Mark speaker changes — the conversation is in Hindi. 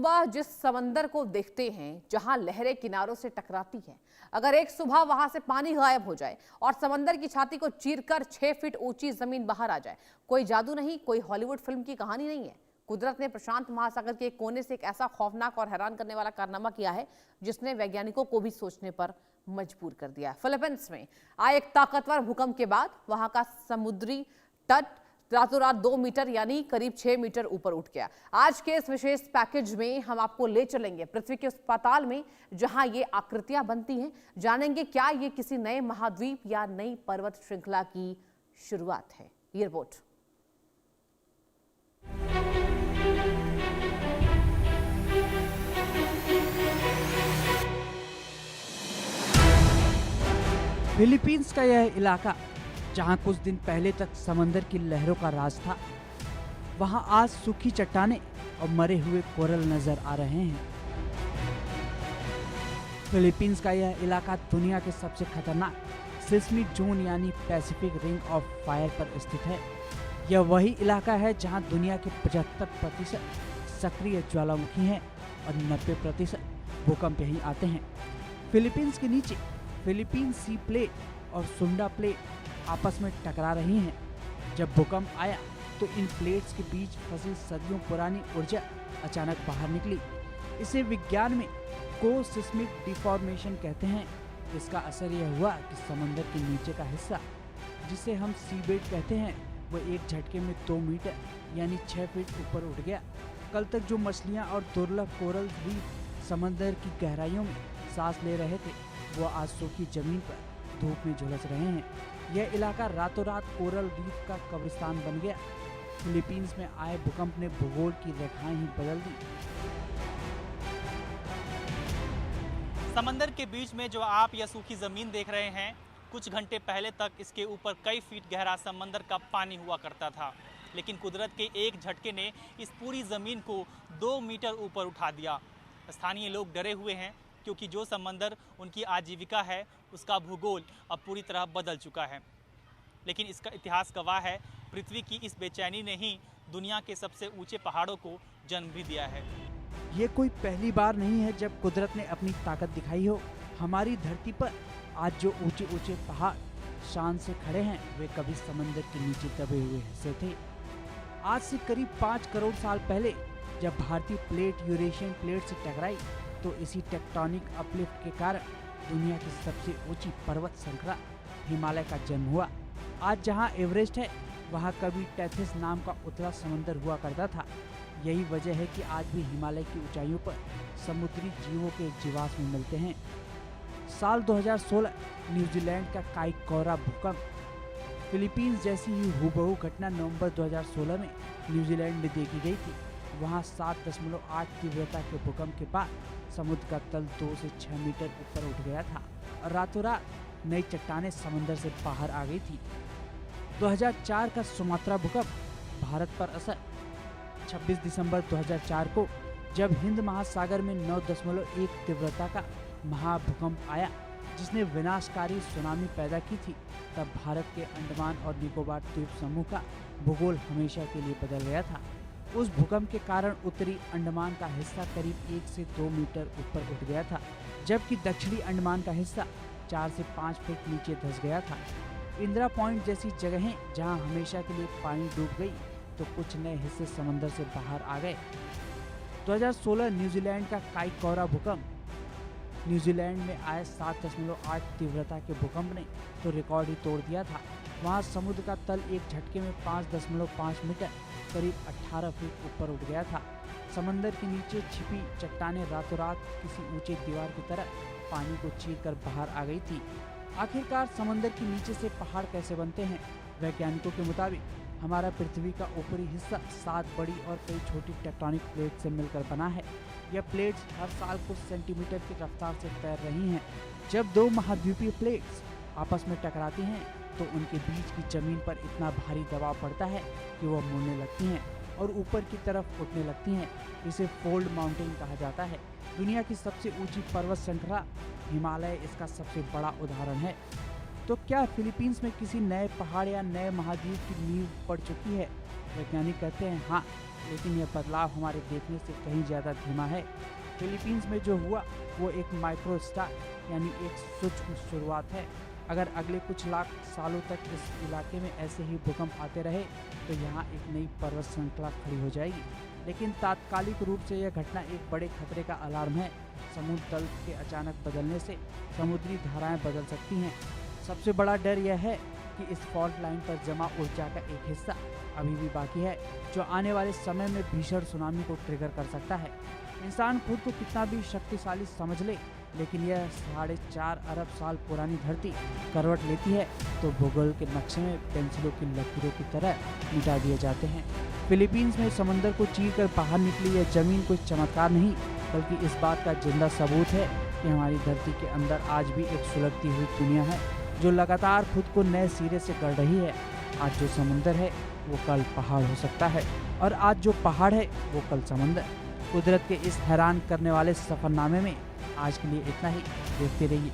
Speaker 1: सुबह जिस समंदर को देखते हैं जहां लहरें किनारों से टकराती हैं, अगर एक सुबह वहां से पानी गायब हो जाए और समंदर की छाती को चीरकर 6 फीट ऊंची जमीन बाहर आ जाए, कोई जादू नहीं, कोई हॉलीवुड फिल्म की कहानी नहीं है। कुदरत ने प्रशांत महासागर के एक कोने से एक ऐसा खौफनाक और हैरान करने वाला कारनामा किया है जिसने वैज्ञानिकों को भी सोचने पर मजबूर कर दिया। फिलीपींस में आए एक ताकतवर भूकंप के बाद वहां का समुद्री तट रातों रात 2 मीटर यानी करीब 6 मीटर ऊपर उठ गया। आज के इस विशेष पैकेज में हम आपको ले चलेंगे पृथ्वी के उस पाताल में जहां ये आकृतियां बनती हैं। जानेंगे क्या ये किसी नए महाद्वीप या नई पर्वत श्रृंखला की शुरुआत है। ये रिपोर्ट।
Speaker 2: फिलीपींस का यह इलाका जहां कुछ दिन पहले तक समंदर की लहरों का राज था, वहां आज सूखी चट्टानें और मरे हुए कोरल नजर आ रहे हैं। फिलीपींस का यह इलाका दुनिया के सबसे खतरनाक सिस्मिक जोन यानी पैसिफिक रिंग ऑफ फायर पर स्थित है। यह वही इलाका है जहां दुनिया के 75% सक्रिय ज्वालामुखी हैं और 90% भूकंप यहीं आते हैं। फिलीपींस के नीचे फिलीपीन सी प्लेट और सुंडा प्लेट आपस में टकरा रही हैं। जब भूकंप आया तो इन प्लेट्स के बीच फंसी सदियों पुरानी ऊर्जा अचानक बाहर निकली। इसे विज्ञान में को-सिस्मिक डिफॉर्मेशन कहते हैं। इसका असर यह हुआ कि समंदर के नीचे का हिस्सा, जिसे हम सीबेड कहते हैं, वह एक झटके में 2 मीटर यानी 6 फीट ऊपर उठ गया। कल तक जो मछलियां और दुर्लभ कोरल रीफ समंदर की गहराइयों में सांस ले रहे थे, वो आज सूखी जमीन पर धूप में झुलस रहे हैं। यह इलाका रातों रात कोरल रीफ का कब्रिस्तान बन गया। फिलीपींस में आए भूकंप ने भूगोल की रेखाएं ही बदल दी।
Speaker 3: समंदर के बीच में जो आप यह सूखी जमीन देख रहे हैं, कुछ घंटे पहले तक इसके ऊपर कई फीट गहरा समंदर का पानी हुआ करता था, लेकिन कुदरत के एक झटके ने इस पूरी जमीन को 2 मीटर ऊपर उठा दिया। स्थानीय लोग डरे हुए हैं क्योंकि जो समंदर उनकी आजीविका है, उसका भूगोल अब पूरी तरह बदल चुका है। लेकिन इसका इतिहास गवाह है, पृथ्वी की इस बेचैनी ने ही दुनिया के सबसे ऊंचे पहाड़ों को जन्म भी दिया है।
Speaker 2: ये कोई पहली बार नहीं है जब कुदरत ने अपनी ताकत दिखाई हो। हमारी धरती पर आज जो ऊंचे ऊंचे पहाड़ शान से खड़े हैं, वे कभी समंदर के नीचे दबे हुए हिस्से थे। आज से करीब 5 करोड़ साल पहले जब भारतीय प्लेट यूरेशियन प्लेट से टकराई, तो इसी टेक्टोनिक अपलिफ्ट के कारण दुनिया की सबसे ऊंची पर्वत श्रृंखला हिमालय का जन्म हुआ। आज जहां एवरेस्ट है, वहां कभी टेथिस नाम का उथला समंदर हुआ करता था। यही वजह है कि आज भी हिमालय की ऊंचाइयों पर समुद्री जीवों के जीवाश्म मिलते हैं। साल 2016 न्यूजीलैंड का काइकोरा भूकंप, फिलीपींस जैसी ही हूबहू घटना नवंबर 2016 में न्यूजीलैंड में देखी गई थी। वहां 7.8 तीव्रता के भूकंप के बाद समुद्र का तल 2 से 6 मीटर ऊपर उठ गया था और रातों रात नई चट्टानें समंदर से बाहर आ गई थी। 2004 का सुमात्रा भूकंप भारत पर असर। 26 दिसंबर 2004 को जब हिंद महासागर में 9.1 तीव्रता का महाभूकंप आया, जिसने विनाशकारी सुनामी पैदा की थी, तब भारत के अंडमान और निकोबार द्वीप समूह का भूगोल हमेशा के लिए बदल गया था। उस भूकंप के कारण उत्तरी अंडमान का हिस्सा करीब 1 से 2 मीटर ऊपर उठ गया था, जबकि दक्षिणी अंडमान का हिस्सा 4 से 5 फीट नीचे धंस गया था। इंदिरा पॉइंट जैसी जगहें जहां हमेशा के लिए पानी डूब गई, तो कुछ नए हिस्से समंदर से बाहर आ गए। 2016 न्यूजीलैंड का काइकोरा भूकंप। न्यूजीलैंड में आए 7.8 तीव्रता के भूकंप ने तो रिकॉर्ड ही तोड़ दिया था। वहां समुद्र का तल एक झटके में 5.5 मीटर करीब 18 फीट ऊपर उठ गया था। समंदर के नीचे छिपी चट्टानें रातों रात किसी ऊंचे दीवार की तरह पानी को चीरकर बाहर आ गई थी। आखिरकार समंदर के नीचे से पहाड़ कैसे बनते हैं? वैज्ञानिकों के मुताबिक हमारा पृथ्वी का ऊपरी हिस्सा 7 बड़ी और कई छोटी टेक्टोनिक प्लेट से मिलकर बना है। यह प्लेट्स हर साल कुछ सेंटीमीटर की रफ्तार से तैर रही हैं। जब 2 महाद्वीपीय प्लेट्स आपस में टकराती हैं, तो उनके बीच की जमीन पर इतना भारी दबाव पड़ता है कि वह मुड़ने लगती हैं और ऊपर की तरफ उठने लगती हैं। इसे फोल्ड माउंटेन कहा जाता है। दुनिया की सबसे ऊंची पर्वत श्रृंखला हिमालय इसका सबसे बड़ा उदाहरण है। तो क्या फिलीपींस में किसी नए पहाड़ या नए महाद्वीप की नींव पड़ चुकी है? वैज्ञानिक कहते हैं हाँ, लेकिन यह बदलाव हमारे देखने से कहीं ज़्यादा धीमा है। फिलीपींस में जो हुआ वो एक माइक्रो स्टार यानी एक सूक्ष्म शुरुआत है। अगर अगले कुछ लाख सालों तक इस इलाके में ऐसे ही भूकंप आते रहे तो यहाँ एक नई पर्वत श्रृंखला खड़ी हो जाएगी। लेकिन तात्कालिक रूप से यह घटना एक बड़े खतरे का अलार्म है। समुद्र तल के अचानक बदलने से समुद्री धाराएं बदल सकती हैं। सबसे बड़ा डर यह है कि इस फॉल्ट लाइन पर जमा ऊर्जा का एक हिस्सा अभी भी बाकी है, जो आने वाले समय में भीषण सुनामी को ट्रिगर कर सकता है। इंसान खुद को कितना भी शक्तिशाली समझ ले, लेकिन यह 4.5 अरब साल पुरानी धरती करवट लेती है तो भूगोल के नक्शे में पेंसिलों की लकीरों की तरह मिटा दिए जाते हैं। फिलीपींस में समंदर को चीरकर बाहर निकली यह जमीन कोई चमत्कार नहीं, बल्कि इस बात का जिंदा सबूत है कि हमारी धरती के अंदर आज भी एक सुलगती हुई दुनिया है, जो लगातार खुद को नए सिरे से गढ़ रही है। आज जो समुंदर है वो कल पहाड़ हो सकता है, और आज जो पहाड़ है वो कल समंदर। कुदरत के इस हैरान करने वाले सफरनामे में आज के लिए इतना ही। देखते रहिए